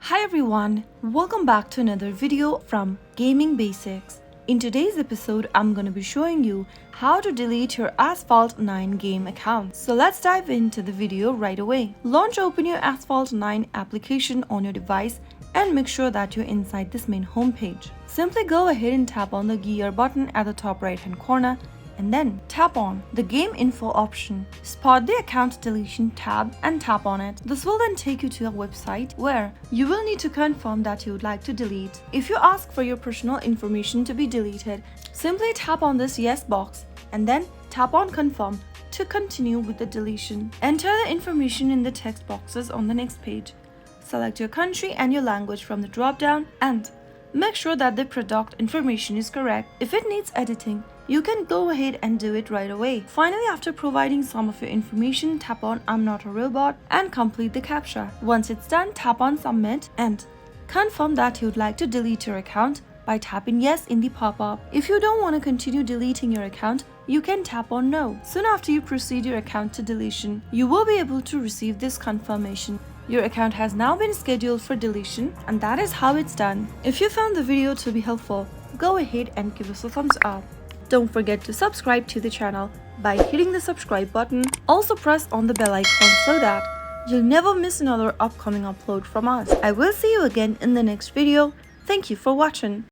Hi everyone, welcome back to another video from Gaming Basics. In today's episode, I'm going to be showing you how to delete your Asphalt 9 game account. So let's dive into the video right away. Launch open your Asphalt 9 application on your device and make sure that you're inside this main homepage. Simply go ahead and tap on the gear button at the top right hand corner and then tap on the game info option. Spot the account deletion tab and tap on it. This will then take you to a website where you will need to confirm that you would like to delete. If you ask for your personal information to be deleted, simply tap on this yes box and then tap on confirm to continue with the deletion. Enter the information in the text boxes on the next page. Select your country and your language from the drop down and make sure that the product information is correct. If it needs editing, you can go ahead and do it right away. Finally, after providing some of your information, tap on I'm not a robot and complete the captcha. Once it's done, tap on submit and confirm that you'd like to delete your account by tapping yes in the pop-up. If you don't want to continue deleting your account, you can tap on no. Soon after you proceed your account to deletion, you will be able to receive this confirmation. Your account has now been scheduled for deletion, and that is how it's done. If you found the video to be helpful, go ahead and give us a thumbs up. Don't forget to subscribe to the channel by hitting the subscribe button. Also press on the bell icon so that you'll never miss another upcoming upload from us. I will see you again in the next video. Thank you for watching.